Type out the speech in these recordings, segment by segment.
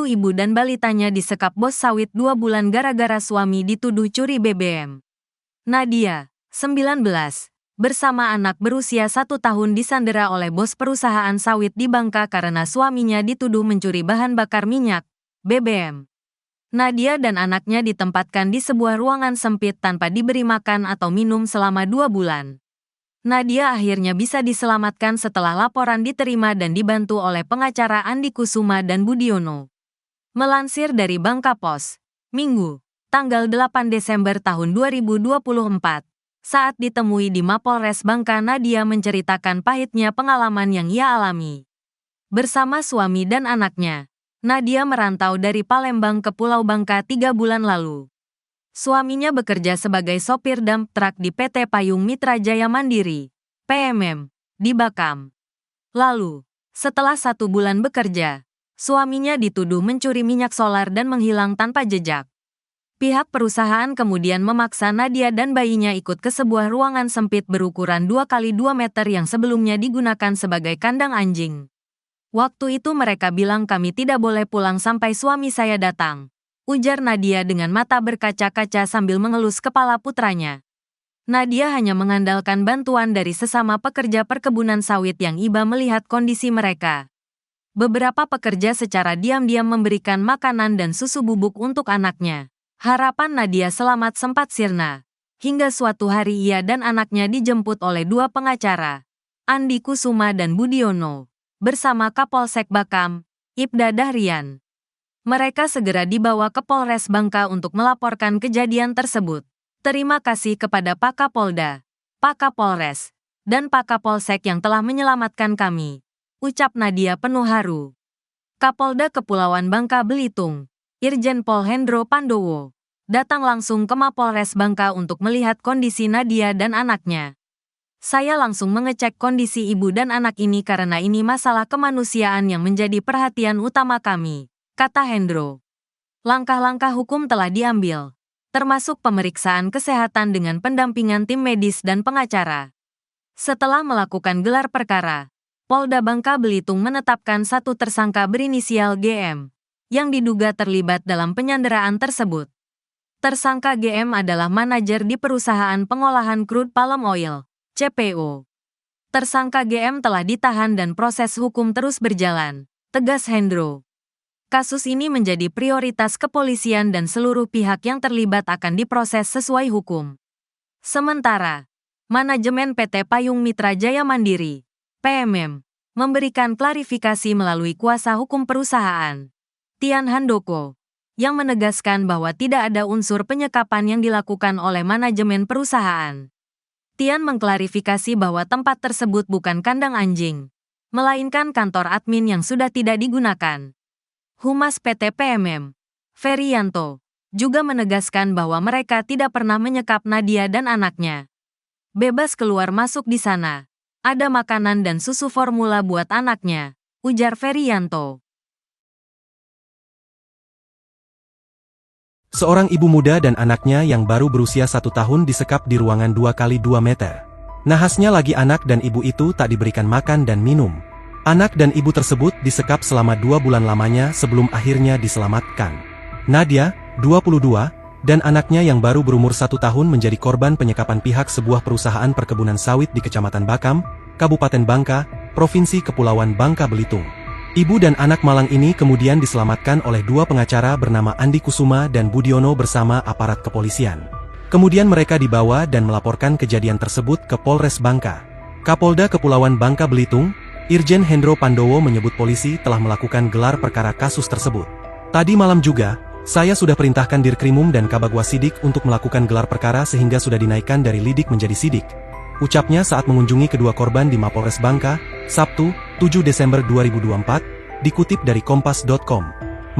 ibu dan balitanya disekap bos sawit 2 bulan gara-gara suami dituduh curi BBM. Nadia, 19, bersama anak berusia 1 tahun disandera oleh bos perusahaan sawit di Bangka karena suaminya dituduh mencuri bahan bakar minyak, BBM. Nadia dan anaknya ditempatkan di sebuah ruangan sempit tanpa diberi makan atau minum selama 2 bulan. Nadia akhirnya bisa diselamatkan setelah laporan diterima dan dibantu oleh pengacara Andi Kusuma dan Budiono. Melansir dari Bangka Post, Minggu, tanggal 8 Desember tahun 2024, saat ditemui di Mapolres Bangka, Nadia menceritakan pahitnya pengalaman yang ia alami. Bersama suami dan anaknya, Nadia merantau dari Palembang ke Pulau Bangka 3 bulan lalu. Suaminya bekerja sebagai sopir dump truck di PT Payung Mitra Jaya Mandiri, PMM, di Batam. Lalu, setelah 1 bulan bekerja, suaminya dituduh mencuri minyak solar dan menghilang tanpa jejak. Pihak perusahaan kemudian memaksa Nadia dan bayinya ikut ke sebuah ruangan sempit berukuran 2 x 2 meter yang sebelumnya digunakan sebagai kandang anjing. Waktu itu mereka bilang kami tidak boleh pulang sampai suami saya datang, ujar Nadia dengan mata berkaca-kaca sambil mengelus kepala putranya. Nadia hanya mengandalkan bantuan dari sesama pekerja perkebunan sawit yang iba melihat kondisi mereka. Beberapa pekerja secara diam-diam memberikan makanan dan susu bubuk untuk anaknya. Harapan Nadia selamat sempat sirna. Hingga suatu hari ia dan anaknya dijemput oleh 2 pengacara, Andi Kusuma dan Budiono, bersama Kapolsek Batam, Ibda Dahrian. Mereka segera dibawa ke Polres Bangka untuk melaporkan kejadian tersebut. Terima kasih kepada Pak Kapolda, Pak Kapolres, dan Pak Kapolsek yang telah menyelamatkan kami, ucap Nadia penuh haru. Kapolda Kepulauan Bangka Belitung, Irjen Pol Hendro Pandowo, datang langsung ke Mapolres Bangka untuk melihat kondisi Nadia dan anaknya. Saya langsung mengecek kondisi ibu dan anak ini karena ini masalah kemanusiaan yang menjadi perhatian utama kami, kata Hendro. Langkah-langkah hukum telah diambil, termasuk pemeriksaan kesehatan dengan pendampingan tim medis dan pengacara. Setelah melakukan gelar perkara, Polda Bangka Belitung menetapkan 1 tersangka berinisial GM, yang diduga terlibat dalam penyanderaan tersebut. Tersangka GM adalah manajer di perusahaan pengolahan crude palm oil, CPO. Tersangka GM telah ditahan dan proses hukum terus berjalan, tegas Hendro. Kasus ini menjadi prioritas kepolisian dan seluruh pihak yang terlibat akan diproses sesuai hukum. Sementara, manajemen PT Payung Mitra Jaya Mandiri, PMM, memberikan klarifikasi melalui kuasa hukum perusahaan, Tian Handoko, yang menegaskan bahwa tidak ada unsur penyekapan yang dilakukan oleh manajemen perusahaan. Tian mengklarifikasi bahwa tempat tersebut bukan kandang anjing, melainkan kantor admin yang sudah tidak digunakan. Humas PT PMM, Ferianto, juga menegaskan bahwa mereka tidak pernah menyekap Nadia dan anaknya. Bebas keluar masuk di sana. Ada makanan dan susu formula buat anaknya, ujar Ferianto. Seorang ibu muda dan anaknya yang baru berusia 1 tahun disekap di ruangan 2 x 2 meter. Nahasnya lagi anak dan ibu itu tak diberikan makan dan minum. Anak dan ibu tersebut disekap selama 2 bulan lamanya sebelum akhirnya diselamatkan. Nadia, 22, dan anaknya yang baru berumur 1 tahun menjadi korban penyekapan pihak sebuah perusahaan perkebunan sawit di Kecamatan Batam, Kabupaten Bangka, Provinsi Kepulauan Bangka Belitung. Ibu dan anak malang ini kemudian diselamatkan oleh 2 pengacara bernama Andi Kusuma dan Budiono bersama aparat kepolisian. Kemudian mereka dibawa dan melaporkan kejadian tersebut ke Polres Bangka. Kapolda Kepulauan Bangka Belitung, Irjen Hendro Pandowo menyebut polisi telah melakukan gelar perkara kasus tersebut. Tadi malam juga, saya sudah perintahkan Dirkrimum dan Kabagwas Sidik untuk melakukan gelar perkara sehingga sudah dinaikkan dari lidik menjadi sidik. Ucapnya saat mengunjungi kedua korban di Mapolres Bangka, Sabtu, 7 Desember 2024, dikutip dari Kompas.com.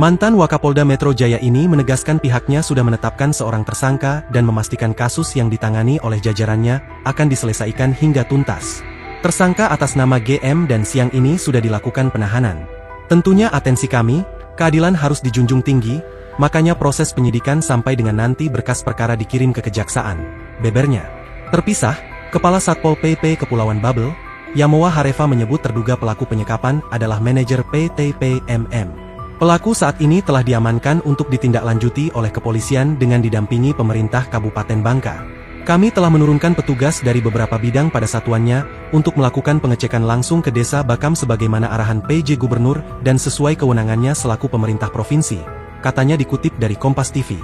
Mantan Wakapolda Metro Jaya ini menegaskan pihaknya sudah menetapkan seorang tersangka dan memastikan kasus yang ditangani oleh jajarannya akan diselesaikan hingga tuntas. Tersangka atas nama GM dan siang ini sudah dilakukan penahanan. Tentunya atensi kami, keadilan harus dijunjung tinggi, makanya proses penyidikan sampai dengan nanti berkas perkara dikirim ke kejaksaan, bebernya. Terpisah, Kepala Satpol PP Kepulauan Babel, Yamowa Hareva menyebut terduga pelaku penyekapan adalah manajer PT PMM. Pelaku saat ini telah diamankan untuk ditindaklanjuti oleh kepolisian dengan didampingi pemerintah Kabupaten Bangka. Kami telah menurunkan petugas dari beberapa bidang pada satuannya untuk melakukan pengecekan langsung ke Desa Bakam sebagaimana arahan PJ Gubernur dan sesuai kewenangannya selaku pemerintah provinsi, katanya dikutip dari Kompas TV.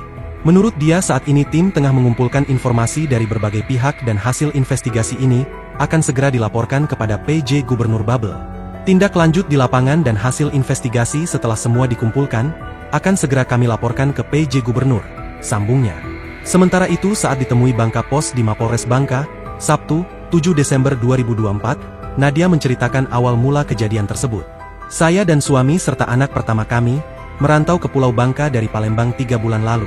Menurut dia saat ini tim tengah mengumpulkan informasi dari berbagai pihak dan hasil investigasi ini akan segera dilaporkan kepada PJ Gubernur Babel. Tindak lanjut di lapangan dan hasil investigasi setelah semua dikumpulkan, akan segera kami laporkan ke PJ Gubernur, sambungnya. Sementara itu saat ditemui Bangka Pos di Mapolres Bangka, Sabtu, 7 Desember 2024, Nadia menceritakan awal mula kejadian tersebut. Saya dan suami serta anak pertama kami, merantau ke Pulau Bangka dari Palembang 3 bulan lalu.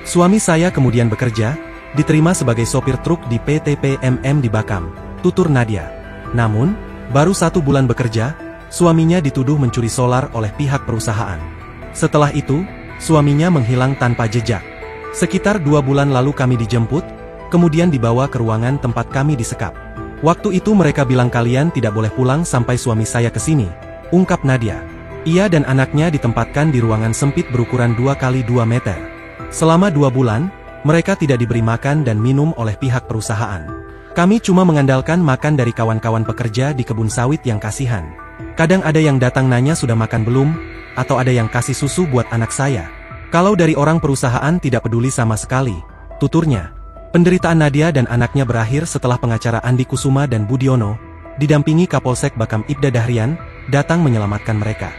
Suami saya kemudian bekerja, diterima sebagai sopir truk di PT PMM di Bakam, tutur Nadia. Namun, baru 1 bulan bekerja, suaminya dituduh mencuri solar oleh pihak perusahaan. Setelah itu, suaminya menghilang tanpa jejak. Sekitar 2 bulan lalu kami dijemput, kemudian dibawa ke ruangan tempat kami disekap. Waktu itu mereka bilang kalian tidak boleh pulang sampai suami saya ke sini, ungkap Nadia. Ia dan anaknya ditempatkan di ruangan sempit berukuran 2 kali 2 meter. Selama 2 bulan, mereka tidak diberi makan dan minum oleh pihak perusahaan. Kami cuma mengandalkan makan dari kawan-kawan pekerja di kebun sawit yang kasihan. Kadang ada yang datang nanya sudah makan belum, atau ada yang kasih susu buat anak saya. Kalau dari orang perusahaan tidak peduli sama sekali, tuturnya. Penderitaan Nadia dan anaknya berakhir setelah pengacara Andi Kusuma dan Budiono, didampingi Kapolsek Bakam Ibda Dahrian, datang menyelamatkan mereka.